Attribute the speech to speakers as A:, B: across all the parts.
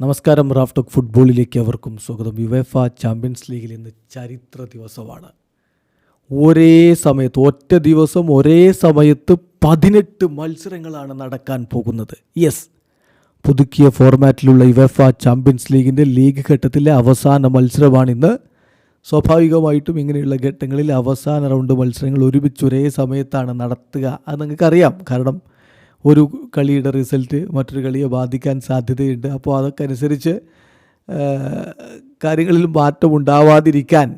A: നമസ്കാരം. Raf talk ഫുട്ബോളിലേക്ക് അവർക്കും സ്വാഗതം. യുവേഫ ചാമ്പ്യൻസ് ലീഗിൽ ഇന്ന് ചരിത്ര ദിവസമാണ്. ഒറ്റ ദിവസം ഒരേ സമയത്ത് 18 മത്സരങ്ങളാണ് നടക്കാൻ പോകുന്നത്. യെസ്, പുതുക്കിയ ഫോർമാറ്റിലുള്ള യുവേഫ ചാമ്പ്യൻസ് ലീഗിൻ്റെ ലീഗ് ഘട്ടത്തിലെ അവസാന മത്സരമാണിന്ന്. സ്വാഭാവികമായിട്ടും ഇങ്ങനെയുള്ള ഘട്ടങ്ങളിൽ അവസാന റൗണ്ട് മത്സരങ്ങൾ ഒരുമിച്ച് ഒരേ സമയത്താണ് നടത്തുക. അത് നിങ്ങൾക്കറിയാം. കാരണം ഒരു കളിയുടെ റിസൾട്ട് മറ്റൊരു കളിയെ ബാധിക്കാൻ സാധ്യതയുണ്ട്. അപ്പോൾ അതൊക്കെ അനുസരിച്ച് കാര്യങ്ങളിൽ മാറ്റമുണ്ടാവാതിരിക്കാൻ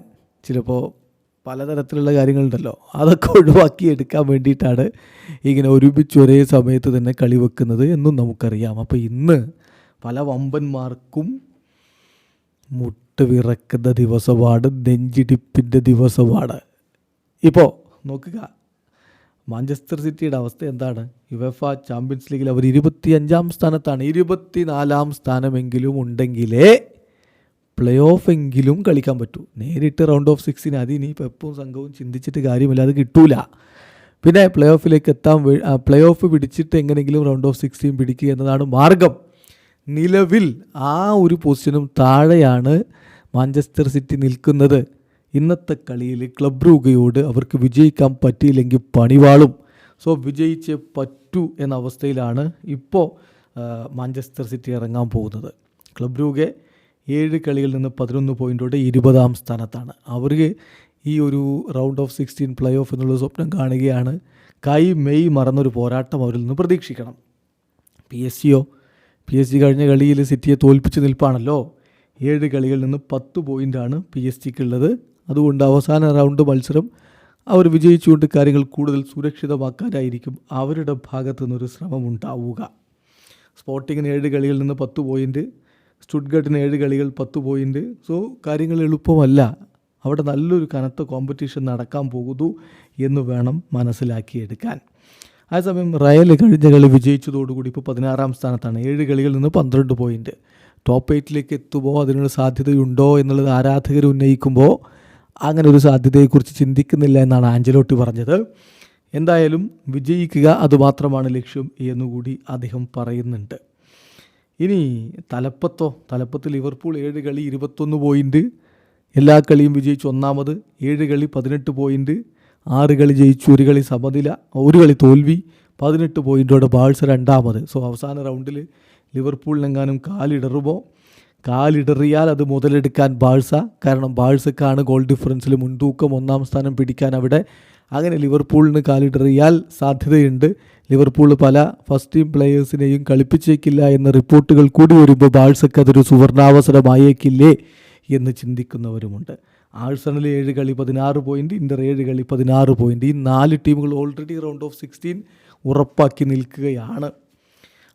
A: ചിലപ്പോൾ പലതരത്തിലുള്ള കാര്യങ്ങളുണ്ടല്ലോ, അതൊക്കെ ഒഴിവാക്കി എടുക്കാൻ വേണ്ടിയിട്ടാണ് ഇങ്ങനെ ഒരുമിച്ച് ഒരേ സമയത്ത് തന്നെ കളി വെക്കുന്നത് എന്നും നമുക്കറിയാം. അപ്പോൾ ഇന്ന് പല വമ്പന്മാർക്കും മുട്ടുവിറക്കുന്ന ദിവസമാണ്, നെഞ്ചിടിപ്പിൻ്റെ ദിവസമാണ്. ഇപ്പോൾ നോക്കുക, മാഞ്ചസ്റ്റർ സിറ്റിയുടെ അവസ്ഥ എന്താണ്? യുവേഫ ചാമ്പ്യൻസ് ലീഗിൽ അവർ 25-ാം സ്ഥാനത്താണ്. 24-ാം സ്ഥാനമെങ്കിലും ഉണ്ടെങ്കിലേ പ്ലേ ഓഫ് എങ്കിലും കളിക്കാൻ പറ്റൂ. നേരിട്ട് റൗണ്ട് ഓഫ് 16 അതിനി പെപ്പും സംഘവും ചിന്തിച്ചിട്ട് കാര്യമില്ല, അത് കിട്ടൂല. പിന്നെ പ്ലേ ഓഫിലേക്ക് പ്ലേ ഓഫ് പിടിച്ചിട്ട് എങ്ങനെയെങ്കിലും റൗണ്ട് ഓഫ് 16 പിടിക്കുക എന്നതാണ് മാർഗം. നിലവിൽ ആ ഒരു പൊസിഷനും താഴെയാണ് മാഞ്ചസ്റ്റർ സിറ്റി നിൽക്കുന്നത്. ഇന്നത്തെ കളിയിൽ ക്ലബ് ബ്രൂഗയോട് അവർക്ക് വിജയിക്കാൻ പറ്റിയില്ലെങ്കിൽ പണിവാളും. സോ വിജയിച്ചേ പറ്റൂ എന്ന അവസ്ഥയിലാണ് ഇപ്പോൾ മാഞ്ചസ്റ്റർ സിറ്റി ഇറങ്ങാൻ പോകുന്നത്. ക്ലബ് ബ്രൂഗെ 7 കളികളിൽ നിന്ന് 11 പോയിൻറ്റോടെ 20-ാം സ്ഥാനത്താണ്. അവർക്ക് ഈ ഒരു റൗണ്ട് ഓഫ് 16 പ്ലേ ഓഫ് എന്നുള്ള സ്വപ്നം കാണുകയാണ്. മെയ് മറന്നൊരു പോരാട്ടം അവരിൽ നിന്ന് പ്രതീക്ഷിക്കണം. പി എസ് ജി കഴിഞ്ഞ കളിയിൽ സിറ്റിയെ തോൽപ്പിച്ച് നിൽപ്പാണല്ലോ. 7 കളികളിൽ നിന്ന് 10 പോയിൻ്റാണ് പി എസ് ജിക്കുള്ളത്. അതുകൊണ്ട് അവസാന റൗണ്ട് മത്സരം അവർ വിജയിച്ചുകൊണ്ട് കാര്യങ്ങൾ കൂടുതൽ സുരക്ഷിതമാക്കാനായിരിക്കും അവരുടെ ഭാഗത്തു നിന്നൊരു ശ്രമം ഉണ്ടാവുക. സ്പോർട്ടിങ്ങിന് 7 കളികളിൽ നിന്ന് 10 പോയിൻ്റ്, സ്റ്റുട്ട്ഗർട്ടിന് 7 കളികൾ 10 പോയിൻ്റ്. സോ കാര്യങ്ങൾ എളുപ്പമല്ല. അവിടെ നല്ലൊരു കനത്ത കോമ്പറ്റീഷൻ നടക്കാൻ പോകുന്നു എന്ന് വേണം മനസ്സിലാക്കിയെടുക്കാൻ. അതേസമയം റയൽ കഴിഞ്ഞ കളി വിജയിച്ചതോടുകൂടി ഇപ്പോൾ 16-ാം സ്ഥാനത്താണ്. 7 കളികളിൽ നിന്ന് 12 പോയിൻ്റ്. ടോപ്പ് 8ലേക്ക് എത്തുമോ, അതിനുള്ള സാധ്യതയുണ്ടോ എന്നുള്ളത് ആരാധകർ ഉന്നയിക്കുമ്പോൾ അങ്ങനെ ഒരു സാധ്യതയെക്കുറിച്ച് ചിന്തിക്കുന്നില്ല എന്നാണ് ആഞ്ചലോട്ടി പറഞ്ഞത്. എന്തായാലും വിജയിക്കുക, അതുമാത്രമാണ് ലക്ഷ്യം എന്നുകൂടി അദ്ദേഹം പറയുന്നുണ്ട്. ഇനി തലപ്പത്ത് ലിവർപൂൾ 7 കളി 21 പോയിൻ്റ്, എല്ലാ കളിയും വിജയിച്ചു ഒന്നാമത്. 7 കളി 18 പോയിൻ്റ്, 6 കളി ജയിച്ചു, 1 കളി സമനില, 1 കളി തോൽവി, 18 പോയിൻ്റോടെ ബാഴ്സ രണ്ടാമത്. സോ അവസാന റൗണ്ടിൽ ലിവർപൂളിനെങ്ങാനും കാലിടറിയാൽ അത് മുതലെടുക്കാൻ ബാഴ്സ. കാരണം ബാഴ്സക്കാണ് ഗോൾ ഡിഫറൻസിൽ മുൻതൂക്കം, 1-ാം സ്ഥാനം പിടിക്കാൻ അവിടെ. അങ്ങനെ ലിവർപൂളിന് കാലിടറിയാൽ സാധ്യതയുണ്ട്. ലിവർപൂൾ പല ഫസ്റ്റ് ടീം പ്ലെയേഴ്സിനെയും കളിപ്പിച്ചേക്കില്ല എന്ന റിപ്പോർട്ടുകൾ കൂടി വരുമ്പോൾ ബാഴ്സക്ക് അതൊരു സുവർണാവസരമായേക്കില്ലേ എന്ന് ചിന്തിക്കുന്നവരുമുണ്ട്. ആഴ്സണൽ 7 കളി 16 പോയിൻ്റ്, ഇൻ്റർ 7 കളി 16 പോയിൻ്റ്. ഈ 4 ടീമുകൾ ഓൾറെഡി റൗണ്ട് ഓഫ് 16 ഉറപ്പാക്കി നിൽക്കുകയാണ്.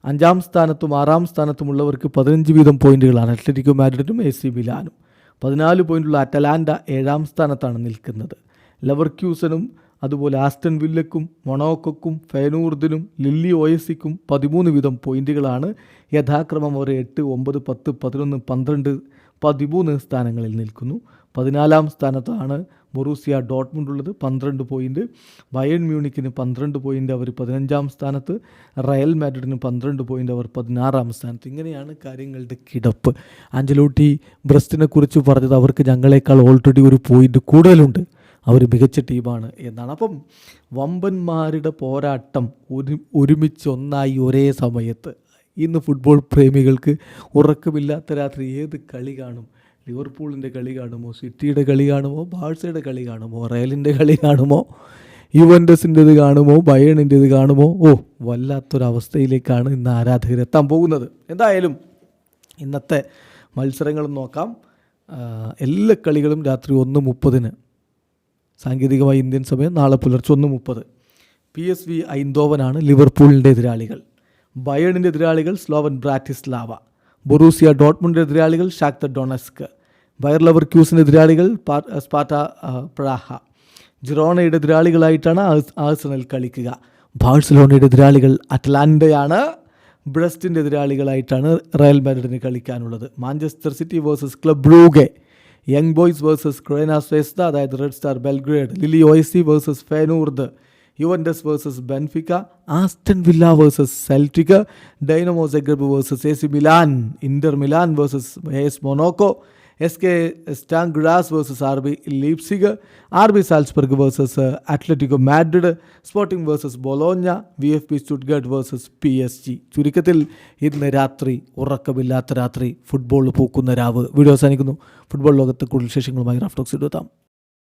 A: 5-ാം സ്ഥാനത്തും 6-ാം സ്ഥാനത്തുമുള്ളവർക്ക് 15 വീതം പോയിൻ്റുകളാണ്. Atletico മാഡ്രിഡും AC മിലാനും. 14 പോയിൻ്റുള്ള അറ്റലാൻറ്റ 7-ാം സ്ഥാനത്താണ് നിൽക്കുന്നത്. ലെവർക്യൂസനും അതുപോലെ ആസ്റ്റൺ വില്ലക്കും മൊണോക്കോക്കും ഫെയനൂർദിനും ലില്ലി OSCക്കും 13 വീതം പോയിൻ്റുകളാണ്. യഥാക്രമം അവർ 8, 9, 10, 11, 12, 13 സ്ഥാനങ്ങളിൽ നിൽക്കുന്നു. 14-ാം സ്ഥാനത്താണ് ബൊറൂസിയ ഡോട്ട്മുണ്ട് ഉള്ളത്, 12 പോയിൻ്റ്. ബയേൺ മ്യൂണിക്കിന് 12 പോയിൻ്റ്, അവർ 15-ാം സ്ഥാനത്ത്. റയൽ മാഡ്രിഡിന് 12 പോയിൻ്റ്, അവർ 16-ാം സ്ഥാനത്ത്. ഇങ്ങനെയാണ് കാര്യങ്ങളുടെ കിടപ്പ്. ആഞ്ചലോട്ടി ബ്രസ്റ്റിനെ കുറിച്ച് പറഞ്ഞത് അവർക്ക് ഞങ്ങളെക്കാൾ ഓൾറെഡി 1 പോയിൻ്റ് കൂടുതലുണ്ട്, അവർ മികച്ച ടീമാണ് എന്നാണ്. അപ്പം വമ്പന്മാരുടെ പോരാട്ടം ഒരുമിച്ച് ഒന്നായി ഒരേ സമയത്ത്. ഇന്ന് ഫുട്ബോൾ പ്രേമികൾക്ക് ഉറക്കമില്ലാത്ത രാത്രി ഏത് കളി കാണും? ലിവർപൂളിൻ്റെ കളി കാണുമോ, സിറ്റിയുടെ കളി കാണുമോ, ബാഴ്സയുടെ കളി കാണുമോ, റയലിൻ്റെ കളി കാണുമോ, യുവൻറ്റസിൻ്റെത് കാണുമോ, ബയേണിൻ്റെത് കാണുമോ? വല്ലാത്തൊരവസ്ഥയിലേക്കാണ് ഇന്ന് ആരാധകരെത്താൻ പോകുന്നത്. എന്തായാലും ഇന്നത്തെ മത്സരങ്ങളും നോക്കാം. എല്ലാ കളികളും രാത്രി 1:30 സാങ്കേതികമായി ഇന്ത്യൻ സമയം നാളെ പുലർച്ചെ 1:30. PSV ഐന്തോവനാണ് ലിവർപൂളിൻ്റെ എതിരാളികൾ. ബയേണിൻ്റെ എതിരാളികൾ സ്ലോവൻ ബ്രാറ്റിസ്ലാവ. ബൊറൂസിയ ഡോട്ട്മുണ്ടിൻ്റെ എതിരാളികൾ ഷാക്തർ ഡൊണസ്ക്. ബയർ ലെവർക്യൂസിൻ്റെ എതിരാളികൾ സ്പാർട്ട പ്രാഹ. ജിറോണയുടെ എതിരാളികളായിട്ടാണ് ആഴ്സണൽ കളിക്കുക. ബാഴ്സലോണയുടെ എതിരാളികൾ അറ്റ്ലാന്റയാണ്. ബ്രസ്റ്റിൻ്റെ എതിരാളികളായിട്ടാണ് റയൽ മാഡ്രിഡിന് കളിക്കാനുള്ളത്. Manchester City versus Club Brugge. Young Boys versus Crvena Zvezda, അതായത് Red Star Belgrade. Lille OSC versus Feyenoord. Juventus versus Benfica, Aston Villa versus Celtic, Dinamo Zagreb versus A C Milan, Inter Milan versus S Monaco, S K Sturm Graz versus R B Leipzig, R B Salzburg versus Atletico Madrid, Sporting versus Bologna, V F P Stuttgart versus PSG. ചുരുക്കത്തിൽ ഇന്ന് രാത്രി ഉറക്കമില്ലാത്ത രാത്രി, football പൂക്കുന്ന രാവ്. Video അവസാനിക്കുന്നു. Football ലോകത്തെ കൂടുതൽ വിശേഷങ്ങളുമായി റാഫ് ടോക്സ് എത്താം.